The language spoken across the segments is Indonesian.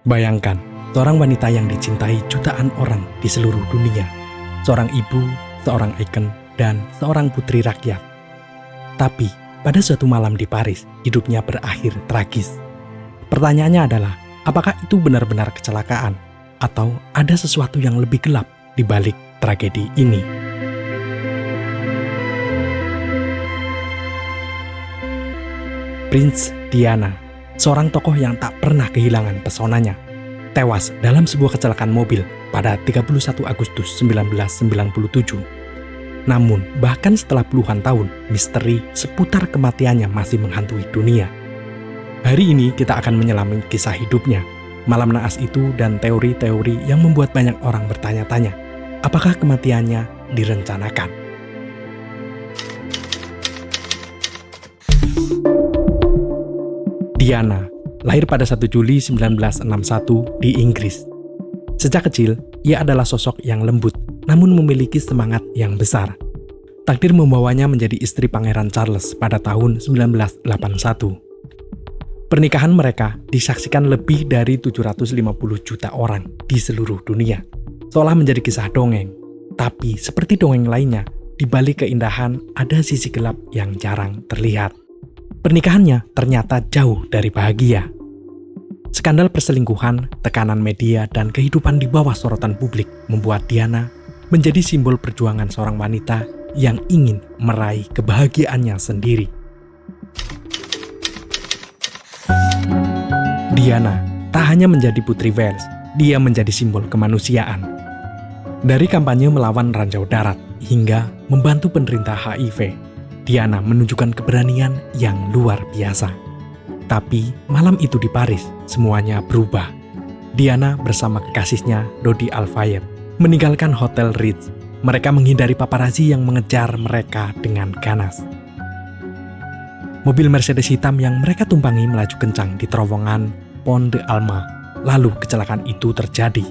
Bayangkan, seorang wanita yang dicintai jutaan orang di seluruh dunia. Seorang ibu, seorang ikon, dan seorang putri rakyat. Tapi, pada suatu malam di Paris, hidupnya berakhir tragis. Pertanyaannya adalah, apakah itu benar-benar kecelakaan? Atau ada sesuatu yang lebih gelap di balik tragedi ini? Prince Diana, seorang tokoh yang tak pernah kehilangan pesonanya, tewas dalam sebuah kecelakaan mobil pada 31 Agustus 1997. Namun, bahkan setelah puluhan tahun, misteri seputar kematiannya masih menghantui dunia. Hari ini kita akan menyelami kisah hidupnya, malam naas itu dan teori-teori yang membuat banyak orang bertanya-tanya, apakah kematiannya direncanakan? Diana lahir pada 1 Juli 1961 di Inggris. Sejak kecil, ia adalah sosok yang lembut, namun memiliki semangat yang besar. Takdir membawanya menjadi istri Pangeran Charles pada tahun 1981. Pernikahan mereka disaksikan lebih dari 750 juta orang di seluruh dunia, seolah menjadi kisah dongeng. Tapi seperti dongeng lainnya, di balik keindahan ada sisi gelap yang jarang terlihat. Pernikahannya ternyata jauh dari bahagia. Skandal perselingkuhan, tekanan media, dan kehidupan di bawah sorotan publik membuat Diana menjadi simbol perjuangan seorang wanita yang ingin meraih kebahagiaannya sendiri. Diana tak hanya menjadi putri Wales, dia menjadi simbol kemanusiaan. Dari kampanye melawan ranjau darat hingga membantu penderita HIV, Diana menunjukkan keberanian yang luar biasa. Tapi malam itu di Paris, semuanya berubah. Diana bersama kekasihnya, Dodi Al-Fayed, meninggalkan Hotel Ritz. Mereka menghindari paparazzi yang mengejar mereka dengan ganas. Mobil Mercedes hitam yang mereka tumpangi melaju kencang di terowongan Pont de Alma. Lalu kecelakaan itu terjadi.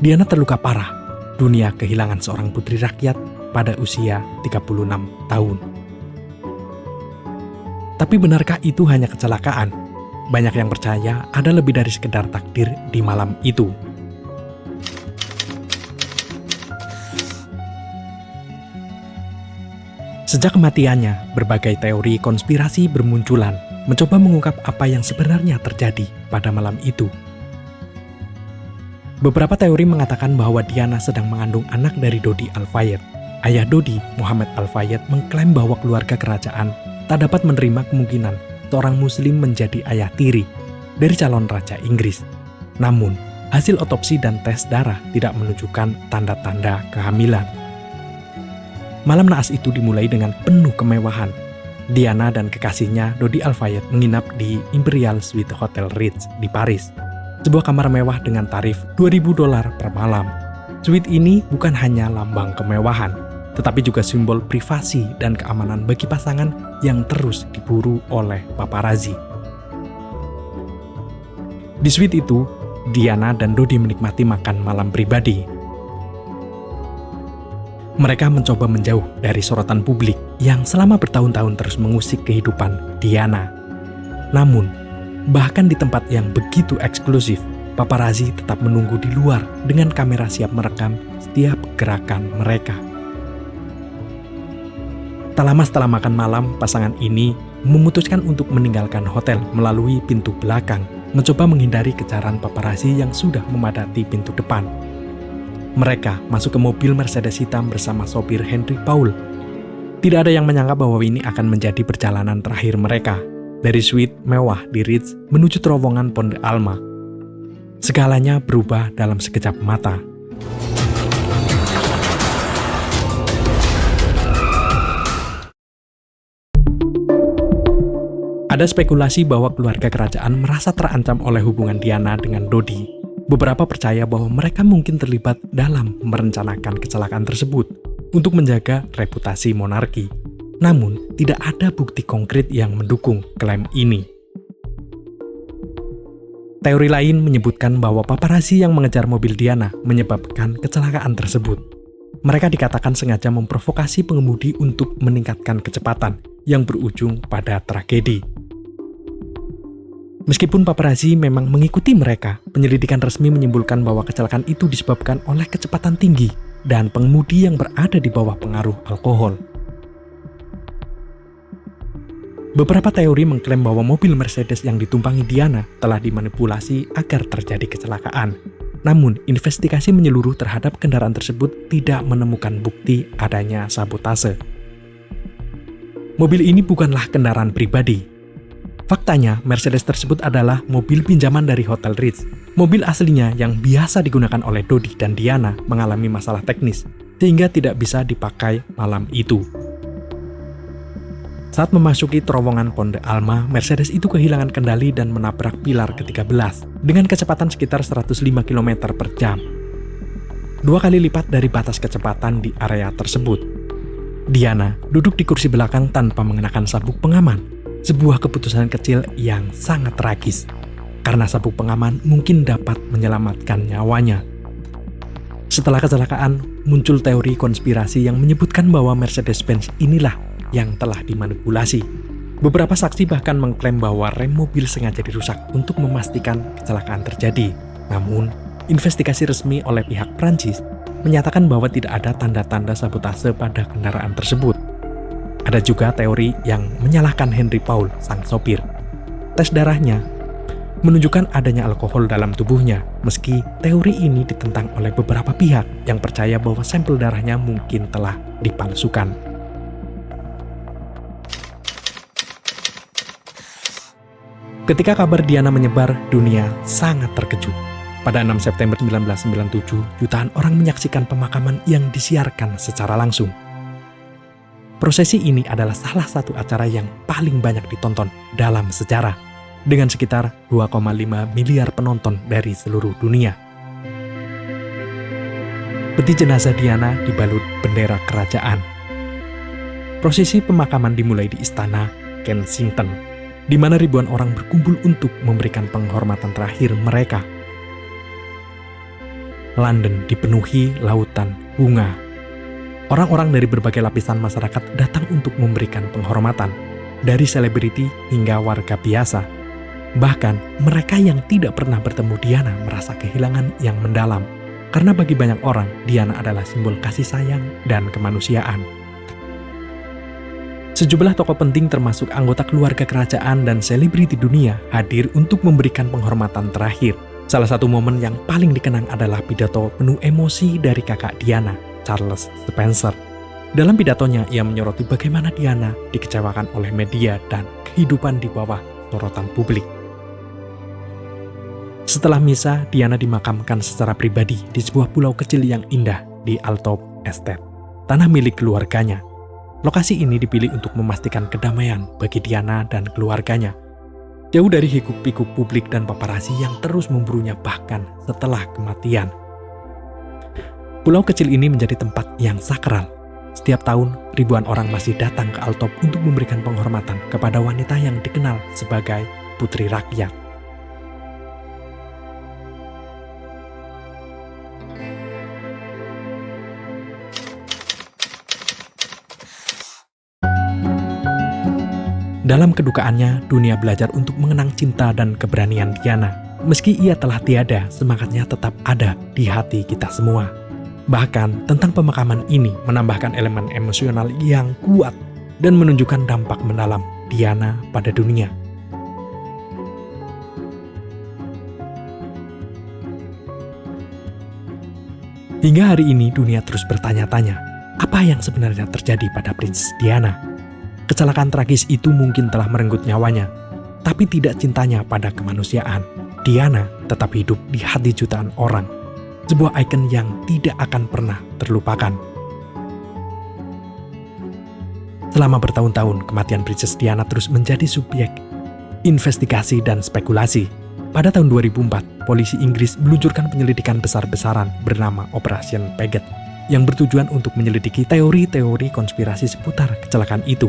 Diana terluka parah. Dunia kehilangan seorang putri rakyat pada usia 36 tahun. Tapi benarkah itu hanya kecelakaan? Banyak yang percaya ada lebih dari sekedar takdir di malam itu. Sejak kematiannya, berbagai teori konspirasi bermunculan, mencoba mengungkap apa yang sebenarnya terjadi pada malam itu. Beberapa teori mengatakan bahwa Diana sedang mengandung anak dari Dodi Al-Fayed. Ayah Dodi, Muhammad Al-Fayed, mengklaim bahwa keluarga kerajaan tak dapat menerima kemungkinan seorang muslim menjadi ayah tiri dari calon raja Inggris. Namun, hasil otopsi dan tes darah tidak menunjukkan tanda-tanda kehamilan. Malam naas itu dimulai dengan penuh kemewahan. Diana dan kekasihnya Dodi Al-Fayed menginap di Imperial Suite Hotel Ritz di Paris, sebuah kamar mewah dengan tarif $2.000 per malam. Suite ini bukan hanya lambang kemewahan, tetapi juga simbol privasi dan keamanan bagi pasangan yang terus diburu oleh paparazzi. Di suite itu, Diana dan Dodi menikmati makan malam pribadi. Mereka mencoba menjauh dari sorotan publik yang selama bertahun-tahun terus mengusik kehidupan Diana. Namun, bahkan di tempat yang begitu eksklusif, paparazzi tetap menunggu di luar dengan kamera siap merekam setiap gerakan mereka. Tak lama setelah makan malam, pasangan ini memutuskan untuk meninggalkan hotel melalui pintu belakang, mencoba menghindari kejaran paparazzi yang sudah memadati pintu depan. Mereka masuk ke mobil Mercedes hitam bersama sopir Henry Paul. Tidak ada yang menyangka bahwa ini akan menjadi perjalanan terakhir mereka, dari suite mewah di Ritz menuju terowongan Pont de Alma. Segalanya berubah dalam sekejap mata. Ada spekulasi bahwa keluarga kerajaan merasa terancam oleh hubungan Diana dengan Dodi. Beberapa percaya bahwa mereka mungkin terlibat dalam merencanakan kecelakaan tersebut untuk menjaga reputasi monarki. Namun, tidak ada bukti konkret yang mendukung klaim ini. Teori lain menyebutkan bahwa paparazzi yang mengejar mobil Diana menyebabkan kecelakaan tersebut. Mereka dikatakan sengaja memprovokasi pengemudi untuk meningkatkan kecepatan yang berujung pada tragedi. Meskipun paparazzi memang mengikuti mereka, penyelidikan resmi menyimpulkan bahwa kecelakaan itu disebabkan oleh kecepatan tinggi dan pengemudi yang berada di bawah pengaruh alkohol. Beberapa teori mengklaim bahwa mobil Mercedes yang ditumpangi Diana telah dimanipulasi agar terjadi kecelakaan. Namun, investigasi menyeluruh terhadap kendaraan tersebut tidak menemukan bukti adanya sabotase. Mobil ini bukanlah kendaraan pribadi. Faktanya, Mercedes tersebut adalah mobil pinjaman dari Hotel Ritz. Mobil aslinya yang biasa digunakan oleh Dodi dan Diana mengalami masalah teknis, sehingga tidak bisa dipakai malam itu. Saat memasuki terowongan Pont de Alma, Mercedes itu kehilangan kendali dan menabrak pilar ke-13 dengan kecepatan sekitar 105 km per jam. 2 kali lipat dari batas kecepatan di area tersebut. Diana duduk di kursi belakang tanpa mengenakan sabuk pengaman, sebuah keputusan kecil yang sangat tragis, karena sabuk pengaman mungkin dapat menyelamatkan nyawanya. Setelah kecelakaan, muncul teori konspirasi yang menyebutkan bahwa Mercedes-Benz inilah yang telah dimanipulasi. Beberapa saksi bahkan mengklaim bahwa rem mobil sengaja dirusak untuk memastikan kecelakaan terjadi. Namun, investigasi resmi oleh pihak Prancis menyatakan bahwa tidak ada tanda-tanda sabotase pada kendaraan tersebut. Ada juga teori yang menyalahkan Henry Paul, sang sopir. Tes darahnya menunjukkan adanya alkohol dalam tubuhnya, meski teori ini ditentang oleh beberapa pihak yang percaya bahwa sampel darahnya mungkin telah dipalsukan. Ketika kabar Diana menyebar, dunia sangat terkejut. Pada 6 September 1997, jutaan orang menyaksikan pemakaman yang disiarkan secara langsung. Prosesi ini adalah salah satu acara yang paling banyak ditonton dalam sejarah, dengan sekitar 2,5 miliar penonton dari seluruh dunia. Peti jenazah Diana dibalut bendera kerajaan. Prosesi pemakaman dimulai di Istana Kensington, di mana ribuan orang berkumpul untuk memberikan penghormatan terakhir mereka. London dipenuhi lautan bunga. Orang-orang dari berbagai lapisan masyarakat datang untuk memberikan penghormatan, dari selebriti hingga warga biasa. Bahkan, mereka yang tidak pernah bertemu Diana merasa kehilangan yang mendalam, karena bagi banyak orang, Diana adalah simbol kasih sayang dan kemanusiaan. Sejumlah tokoh penting termasuk anggota keluarga kerajaan dan selebriti dunia hadir untuk memberikan penghormatan terakhir. Salah satu momen yang paling dikenang adalah pidato penuh emosi dari kakak Diana, Charles Spencer. Dalam pidatonya, ia menyoroti bagaimana Diana dikecewakan oleh media dan kehidupan di bawah sorotan publik. Setelah misa, Diana dimakamkan secara pribadi di sebuah pulau kecil yang indah di Altop Estate, tanah milik keluarganya. Lokasi ini dipilih untuk memastikan kedamaian bagi Diana dan keluarganya, jauh dari hiruk-pikuk publik dan paparazzi yang terus memburunya bahkan setelah kematian. Pulau kecil ini menjadi tempat yang sakral. Setiap tahun, ribuan orang masih datang ke Altop untuk memberikan penghormatan kepada wanita yang dikenal sebagai Putri Rakyat. Dalam kedukaannya, dunia belajar untuk mengenang cinta dan keberanian Diana. Meski ia telah tiada, semangatnya tetap ada di hati kita semua. Bahkan, tentang pemakaman ini menambahkan elemen emosional yang kuat dan menunjukkan dampak mendalam Diana pada dunia. Hingga hari ini, dunia terus bertanya-tanya, apa yang sebenarnya terjadi pada Princess Diana? Kecelakaan tragis itu mungkin telah merenggut nyawanya, tapi tidak cintanya pada kemanusiaan. Diana tetap hidup di hati jutaan orang, sebuah ikon yang tidak akan pernah terlupakan. Selama bertahun-tahun, kematian Princess Diana terus menjadi subjek investigasi dan spekulasi. Pada tahun 2004, polisi Inggris meluncurkan penyelidikan besar-besaran bernama Operation Paget, yang bertujuan untuk menyelidiki teori-teori konspirasi seputar kecelakaan itu.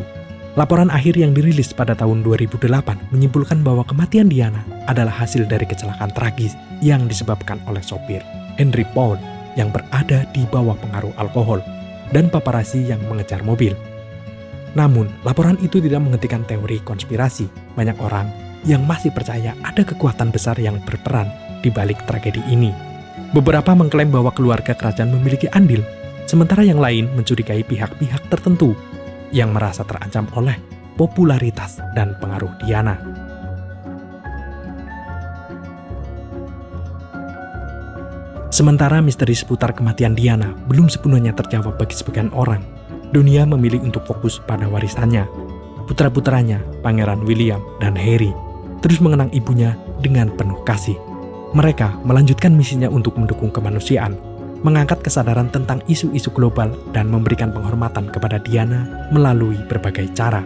Laporan akhir yang dirilis pada tahun 2008 menyimpulkan bahwa kematian Diana adalah hasil dari kecelakaan tragis yang disebabkan oleh sopir Henry Paul yang berada di bawah pengaruh alkohol dan paparazzi yang mengejar mobil. Namun, laporan itu tidak menghentikan teori konspirasi. Banyak orang yang masih percaya ada kekuatan besar yang berperan di balik tragedi ini. Beberapa mengklaim bahwa keluarga kerajaan memiliki andil, sementara yang lain mencurigai pihak-pihak tertentu yang merasa terancam oleh popularitas dan pengaruh Diana. Sementara misteri seputar kematian Diana belum sepenuhnya terjawab bagi sebagian orang, dunia memilih untuk fokus pada warisannya. Putra-putranya, Pangeran William dan Harry, terus mengenang ibunya dengan penuh kasih. Mereka melanjutkan misinya untuk mendukung kemanusiaan, mengangkat kesadaran tentang isu-isu global dan memberikan penghormatan kepada Diana melalui berbagai cara.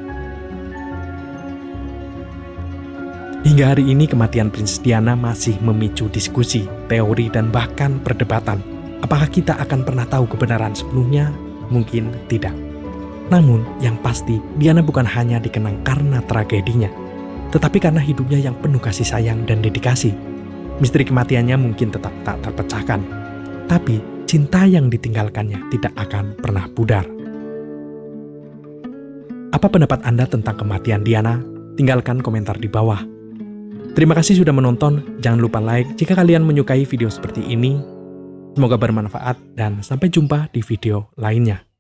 Hingga hari ini kematian Princess Diana masih memicu diskusi, teori, dan bahkan perdebatan. Apakah kita akan pernah tahu kebenaran sepenuhnya? Mungkin tidak. Namun, yang pasti, Diana bukan hanya dikenang karena tragedinya, tetapi karena hidupnya yang penuh kasih sayang dan dedikasi. Misteri kematiannya mungkin tetap tak terpecahkan, tapi cinta yang ditinggalkannya tidak akan pernah pudar. Apa pendapat Anda tentang kematian Diana? Tinggalkan komentar di bawah. Terima kasih sudah menonton, jangan lupa like jika kalian menyukai video seperti ini. Semoga bermanfaat dan sampai jumpa di video lainnya.